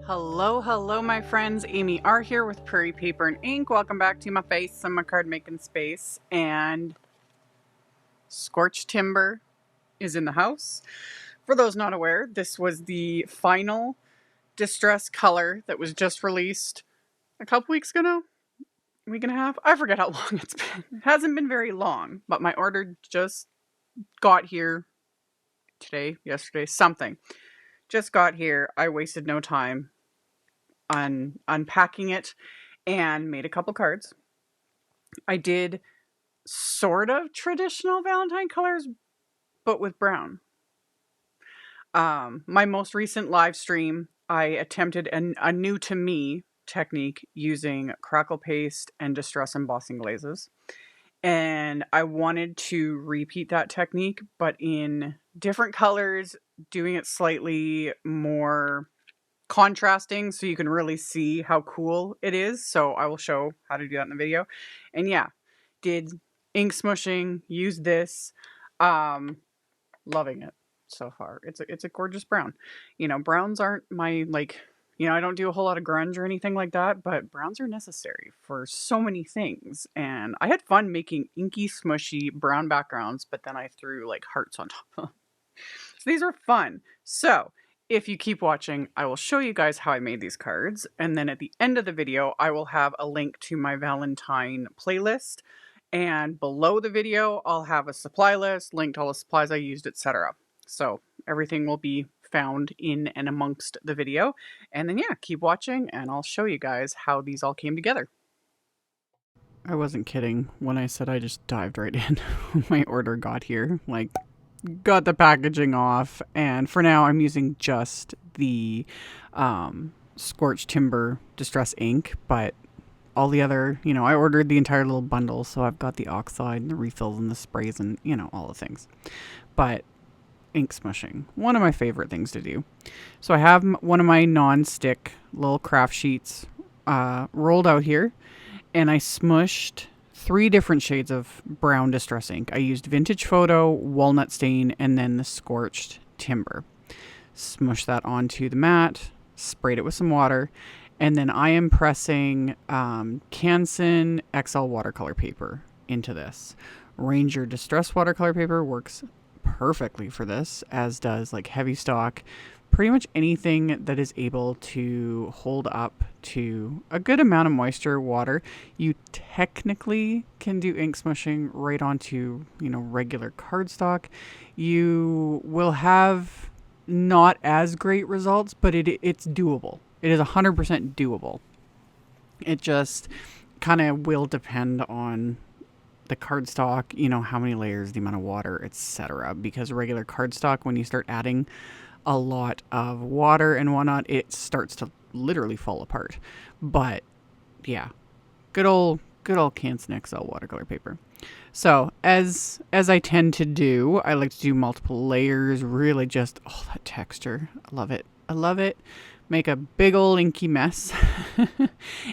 Hello, my friends. AmyR here with Prairie Paper and Ink. Welcome back to my face and my card making space. And Scorched Timber is in the house. For those not aware, this was the final distress color that was just released a couple weeks ago now. Week and a half? I forget how long it's been. It hasn't been very long, but my order just got here today, yesterday, something. Just got here. I wasted no time on unpacking it and made a couple cards. I did sort of traditional Valentine colors, but with brown. My most recent live stream, I attempted a new to me technique using crackle paste and distress embossing glazes. And I wanted to repeat that technique, but in different colors, doing it slightly more contrasting so you can really see how cool it is. So I will show how to do that in the video. And yeah, did ink smushing, used this, loving it so far. It's a gorgeous brown. You know, browns aren't my, like, you know, I don't do a whole lot of grunge or anything like that, but browns are necessary for so many things. And I had fun making inky, smushy brown backgrounds, but then I threw like hearts on top. So these are fun. So if you keep watching, I will show you guys how I made these cards. And then at the end of the video, I will have a link to my Valentine playlist. And below the video, I'll have a supply list, link to all the supplies I used, etc. So everything will be found in and amongst the video. And then yeah, keep watching and I'll show you guys how these all came together. I wasn't kidding when I said I just dived right in when my order got here. Like, got the packaging off, and for now I'm using just the Scorched Timber Distress ink, but all the other, you know, I ordered the entire little bundle, so I've got the oxide and the refills and the sprays and, you know, all the things. But ink smushing, one of my favorite things to do. So I have one of my non-stick little craft sheets rolled out here, and I smushed 3 different shades of brown distress ink. I used Vintage Photo, Walnut Stain, and then the Scorched Timber. Smushed that onto the mat, sprayed it with some water, and then I am pressing Canson XL watercolor paper into this. Ranger Distress watercolor paper works perfectly for this, as does like heavy stock. Pretty much anything that is able to hold up to a good amount of moisture, water. You technically can do ink smushing right onto, you know, regular cardstock. You will have not as great results, but it's doable. It is 100% doable. It just kind of will depend on the cardstock, you know, how many layers, the amount of water, etc. Because regular cardstock, when you start adding a lot of water and whatnot, it starts to literally fall apart. But yeah, good old Canson XL watercolor paper. So as I tend to do, I like to do multiple layers. Really, just that texture, I love it. Make a big old inky mess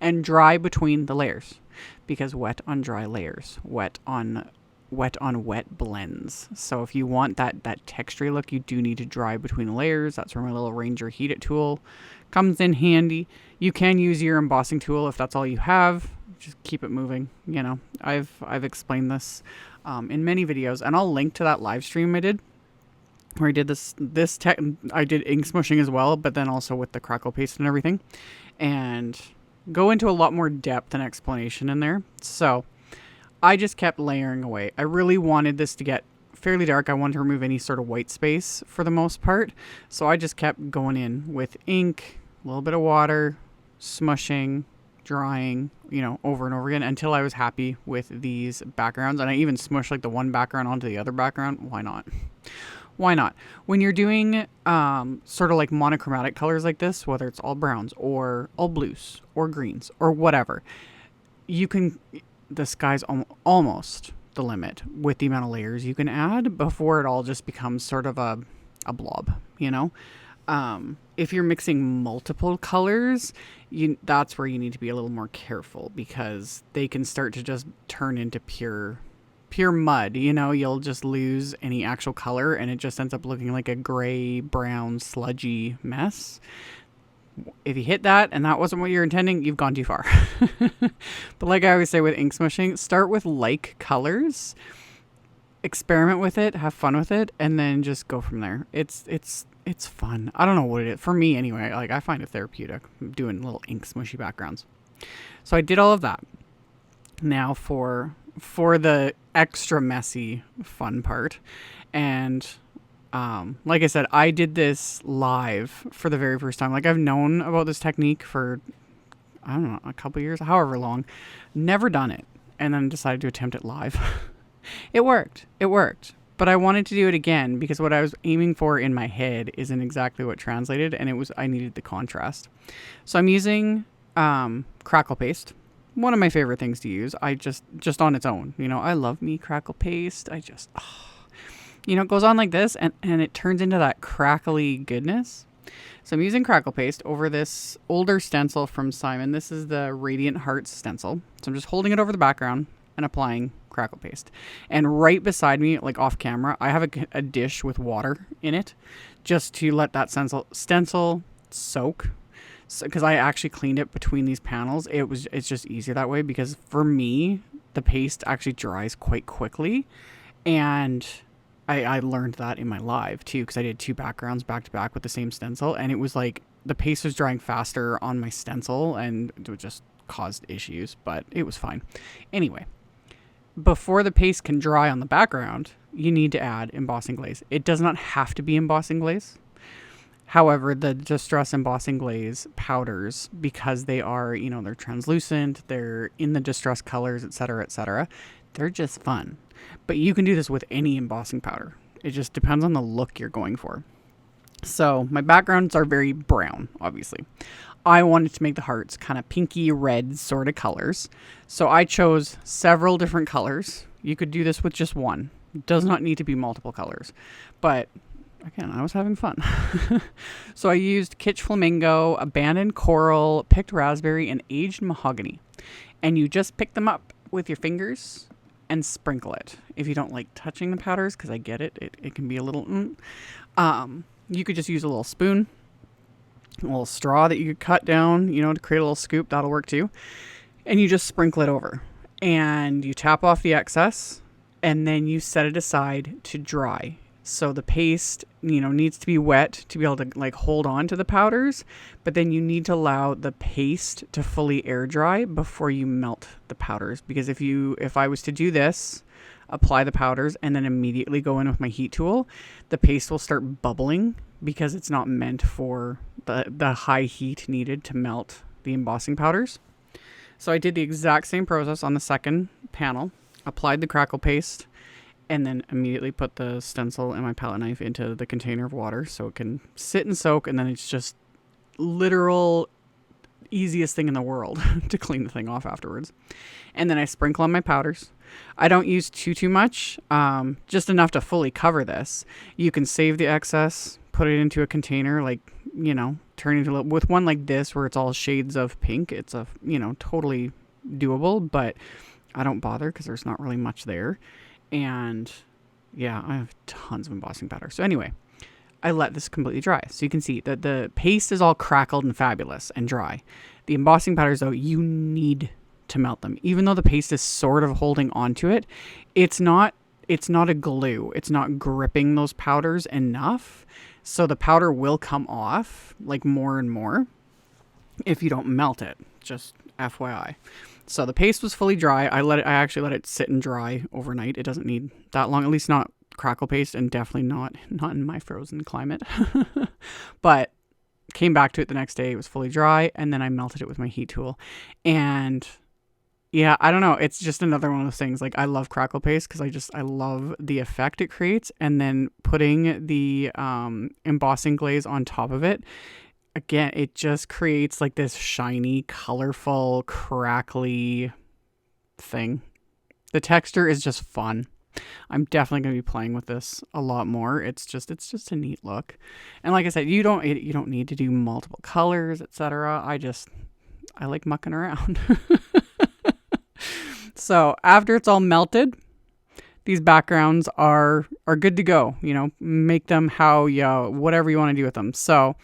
and dry between the layers, because wet on dry layers, wet on wet blends. So if you want that textury look, you do need to dry between the layers. That's where my little Ranger Heat It tool comes in handy. You can use your embossing tool if that's all you have. Just keep it moving. You know, I've explained this in many videos, and I'll link to that live stream I did where I did I did ink smushing as well, but then also with the crackle paste and everything, and go into a lot more depth and explanation in there. So I just kept layering away. I really wanted this to get fairly dark. I wanted to remove any sort of white space for the most part. So I just kept going in with ink, a little bit of water, smushing, drying, you know, over and over again until I was happy with these backgrounds. And I even smushed like the one background onto the other background. Why not? Why not? When you're doing sort of like monochromatic colors like this, whether it's all browns or all blues or greens or whatever, you can, the sky's almost the limit with the amount of layers you can add before it all just becomes sort of a blob, you know? If you're mixing multiple colors, that's where you need to be a little more careful, because they can start to just turn into pure mud, you know. You'll just lose any actual color and it just ends up looking like a gray, brown, sludgy mess. If you hit that and that wasn't what you're intending, you've gone too far. But like I always say with ink smushing, start with like colors, experiment with it, have fun with it, and then just go from there. It's fun. I don't know what it is. For me anyway, like I find it therapeutic doing little ink smushy backgrounds. So I did all of that. Now for the extra messy fun part. And like I said, I did this live for the very first time. Like I've known about this technique for, I don't know, a couple years, however long, never done it. And then decided to attempt it live. It worked. But I wanted to do it again because what I was aiming for in my head isn't exactly what translated. And I needed the contrast. So I'm using crackle paste. One of my favorite things to use. I just on its own, I love me crackle paste. It goes on like this and it turns into that crackly goodness. So I'm using crackle paste over this older stencil from Simon. This is the Radiant Hearts stencil. So I'm just holding it over the background and applying crackle paste. And right beside me, like off camera, I have a dish with water in it just to let that stencil soak. Because I actually cleaned it between these panels. It's just easier that way because for me, the paste actually dries quite quickly. And I learned that in my live too, because I did 2 backgrounds back to back with the same stencil. And it was like the paste was drying faster on my stencil and it just caused issues, but it was fine. Anyway, before the paste can dry on the background, you need to add embossing glaze. It does not have to be embossing glaze. However, the Distress Embossing Glaze powders, because they are, they're translucent, they're in the distress colors, etc., they're just fun. But you can do this with any embossing powder. It just depends on the look you're going for. So my backgrounds are very brown, obviously. I wanted to make the hearts kind of pinky red sort of colors. So I chose several different colors. You could do this with just one. It does not need to be multiple colors. But again, I was having fun. So I used Kitsch Flamingo, Abandoned Coral, Picked Raspberry, and Aged Mahogany. And you just pick them up with your fingers and sprinkle it. If you don't like touching the powders, because I get it, it can be a little... you could just use a little spoon, a little straw that you could cut down, to create a little scoop. That'll work too. And you just sprinkle it over. And you tap off the excess, and then you set it aside to dry. So the paste, needs to be wet to be able to hold on to the powders, but then you need to allow the paste to fully air dry before you melt the powders. Because if I was to do this, apply the powders and then immediately go in with my heat tool, the paste will start bubbling because it's not meant for the high heat needed to melt the embossing powders. So I did the exact same process on the second panel, applied the crackle paste, and then immediately put the stencil and my palette knife into the container of water so it can sit and soak. And then it's just literal easiest thing in the world to clean the thing off afterwards. And then I sprinkle on my powders. I don't use too much, just enough to fully cover this. You can save the excess, put it into a container, turn into with one like this where it's all shades of pink. It's totally doable, but I don't bother because there's not really much there. And yeah, I have tons of embossing powder. So anyway, I let this completely dry. So you can see that the paste is all crackled and fabulous and dry. The embossing powders, though, you need to melt them. Even though the paste is sort of holding onto it, it's not a glue. It's not gripping those powders enough. So the powder will come off more and more if you don't melt it. Just FYI. So the paste was fully dry. I actually let it sit and dry overnight. It doesn't need that long, at least not crackle paste, and definitely not in my frozen climate. But came back to it the next day. It was fully dry, and then I melted it with my heat tool. And yeah, I don't know. It's just another one of those things. I love crackle paste because I love the effect it creates. And then putting the embossing glaze on top of it, again, it just creates this shiny, colorful, crackly thing. The texture is just fun. I'm definitely going to be playing with this a lot more. It's just a neat look. And like I said, you don't need to do multiple colors, etc. I like mucking around. So after it's all melted, these backgrounds are good to go. Make them whatever you want to do with them. So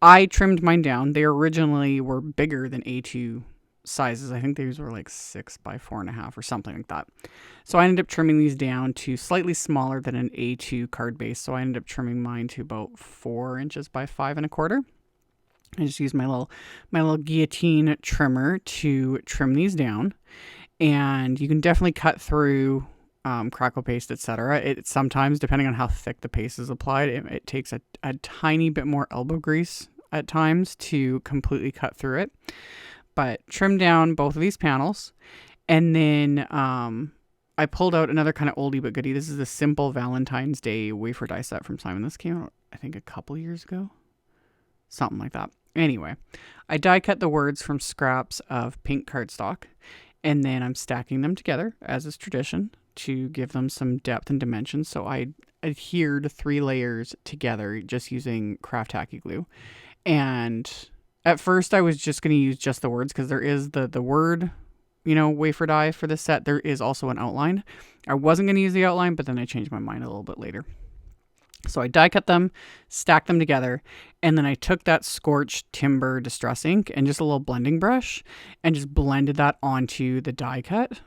I trimmed mine down. They originally were bigger than A2 sizes. I think these were like 6 by 4.5 or something like that. So I ended up trimming these down to slightly smaller than an A2 card base. So I ended up trimming mine to about 4 inches by 5.25. I just used my little guillotine trimmer to trim these down. And you can definitely cut through crackle paste, etc. It sometimes, depending on how thick the paste is applied, it takes a tiny bit more elbow grease at times to completely cut through it. But trim down both of these panels, and then I pulled out another kind of oldie but goodie. This is a simple Valentine's Day wafer die set from Simon. This came out, I think, a couple years ago, something like that. Anyway, I die cut the words from scraps of pink cardstock, and then I'm stacking them together, as is tradition, to give them some depth and dimension. So I adhered 3 layers together just using craft tacky glue. And at first I was just going to use just the words because there is the word, wafer die for this set. There is also an outline. I wasn't going to use the outline, but then I changed my mind a little bit later. So I die cut them, stacked them together, and then I took that Scorched Timber Distress ink and just a little blending brush and just blended that onto the die cut.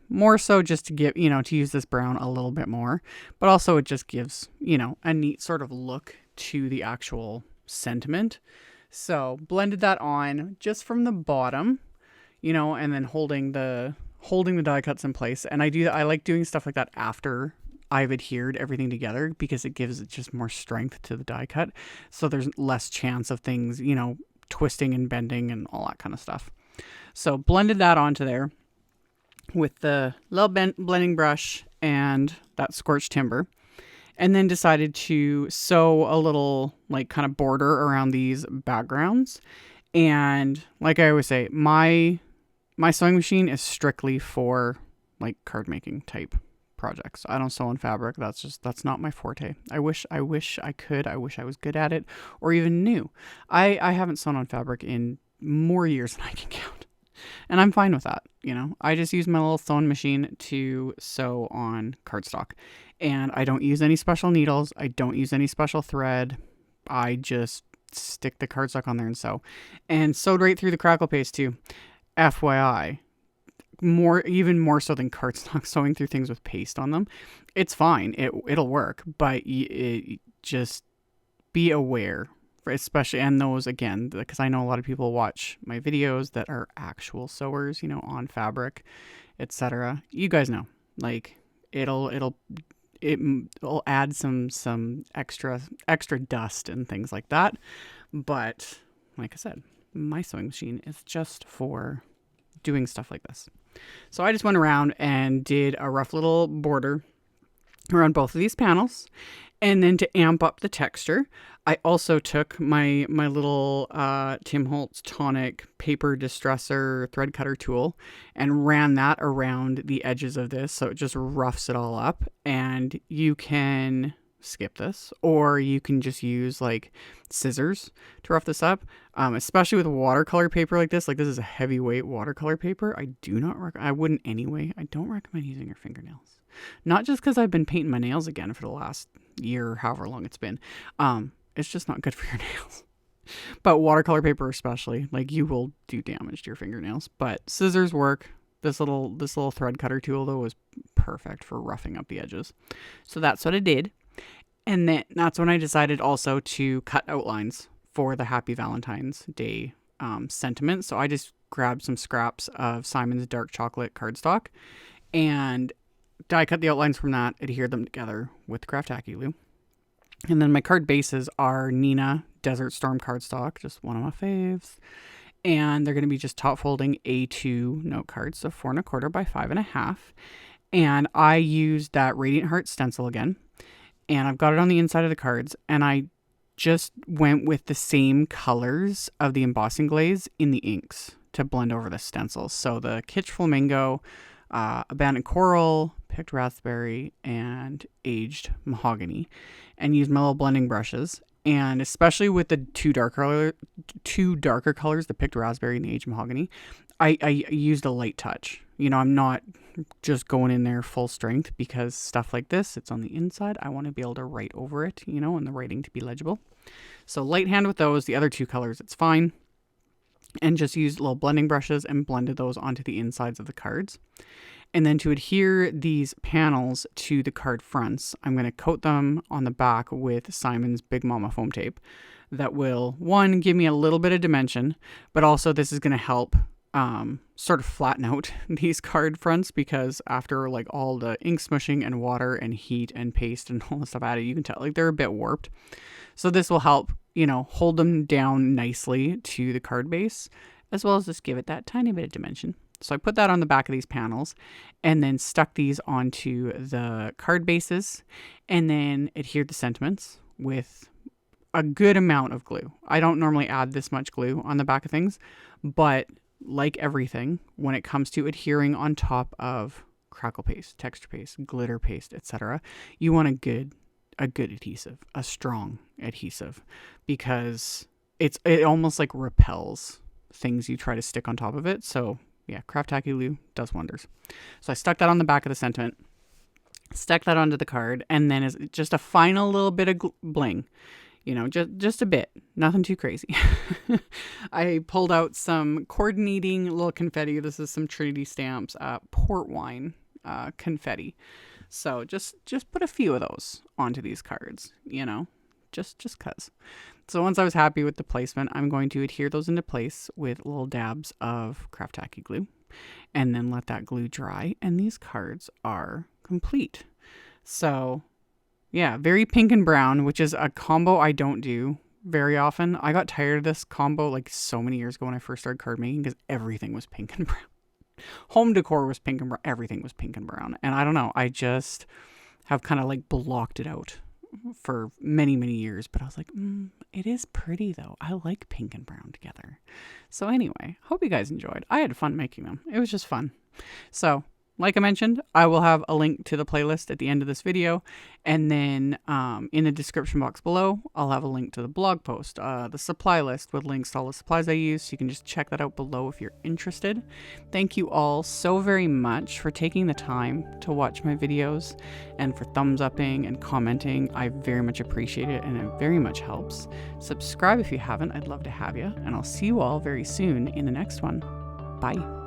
More so just to give, to use this brown a little bit more, but also it just gives, a neat sort of look to the actual sentiment. So blended that on just from the bottom, and then holding the die cuts in place. And I like doing stuff like that after I've adhered everything together because it gives it just more strength to the die cut. So there's less chance of things, twisting and bending and all that kind of stuff. So blended that onto there with the little blending brush and that Scorched Timber, and then decided to sew a little kind of border around these backgrounds. And like I always say, my sewing machine is strictly for card making type projects. I don't sew on fabric. That's not my forte. I wish I could. I wish I was good at it or even knew. I haven't sewn on fabric in more years than I can count. And I'm fine with that, I just use my little sewing machine to sew on cardstock. And I don't use any special needles. I don't use any special thread. I just stick the cardstock on there and sew. And sewed right through the crackle paste too. FYI, even more so than cardstock, sewing through things with paste on them. It's fine. It'll work. But just be aware. Especially, and those, again, because I know a lot of people watch my videos that are actual sewers, on fabric, etc. You guys know, it'll add some extra dust and things like that. But like I said, my sewing machine is just for doing stuff like this. So I just went around and did a rough little border around both of these panels. And then to amp up the texture, I also took my little Tim Holtz Tonic paper distresser thread cutter tool and ran that around the edges of this. So it just roughs it all up. And you can skip this, or you can just use scissors to rough this up. Especially with watercolor paper like this. This is a heavyweight watercolor paper. I wouldn't anyway. I don't recommend using your fingernails. Not just because I've been painting my nails again for the last year or however long it's been. It's just not good for your nails. But watercolor paper especially, you will do damage to your fingernails. But scissors work. This little thread cutter tool though was perfect for roughing up the edges. So that's what I did. And then that's when I decided also to cut outlines for the Happy Valentine's Day sentiment. So I just grabbed some scraps of Simon's dark chocolate cardstock and die cut the outlines from that, adhered them together with craft tacky glue. And then my card bases are Nina Desert Storm cardstock, just one of my faves. And they're going to be just top folding A2 note cards, so 4.25 by 5.5. And I used that Radiant Heart stencil again. And I've got it on the inside of the cards. And I just went with the same colors of the embossing glaze in the inks to blend over the stencils. So the Kitsch Flamingo, Abandoned Coral, Picked Raspberry, and Aged Mahogany, and used my little blending brushes And especially with the two darker colors, the Picked Raspberry and the Aged Mahogany, I used a light touch. You know, I'm not just going in there full strength, because stuff like this, it's on the inside. I want to be able to write over it, you know, and the writing to be legible. So light hand with those. The other two colors, it's fine. And just used little blending brushes and blended those onto the insides of the cards. And then to adhere these panels to the card fronts, I'm going to coat them on the back with Simon's Big Mama foam tape. That will, one, give me a little bit of dimension, but also this is going to help sort of flatten out these card fronts, because after like all the ink smushing and water and heat and paste and all the stuff added, you can tell like they're a bit warped. So this will help, you know, hold them down nicely to the card base, as well as just give it that tiny bit of dimension. So I put that on the back of these panels and then stuck these onto the card bases, and then adhered the sentiments with a good amount of glue. I don't normally add this much glue on the back of things, but like everything, when it comes to adhering on top of crackle paste, texture paste, glitter paste, etc., you want a good adhesive, a strong adhesive, because it almost like repels things you try to stick on top of it. So yeah, Craft Tacky Glue does wonders. So I stuck that on the back of the sentiment, stuck that onto the card, and then as just a final little bit of bling, you know, just a bit, nothing too crazy. I pulled out some coordinating little confetti. This is some Trinity Stamps port wine confetti. So just put a few of those onto these cards, you know, just cause. So once I was happy with the placement, I'm going to adhere those into place with little dabs of Craft Tacky Glue, and then let that glue dry, and these cards are complete. So yeah, very pink and brown, which is a combo I don't do very often. I got tired of this combo like so many years ago when I first started card making, because everything was pink and brown. Home decor was pink and brown. Everything was pink and brown. And I don't know, I just have kind of like blocked it out for many, many years. But I was like, it is pretty though. I like pink and brown together. So anyway, hope you guys enjoyed. I had fun making them. It was just fun. So like I mentioned, I will have a link to the playlist at the end of this video, and then in the description box below, I'll have a link to the blog post, the supply list with links to all the supplies I use, so you can just check that out below if you're interested. Thank you all so very much for taking the time to watch my videos, and for thumbs upping and commenting. I very much appreciate it, and it very much helps. Subscribe if you haven't. I'd love to have you, and I'll see you all very soon in the next one. Bye.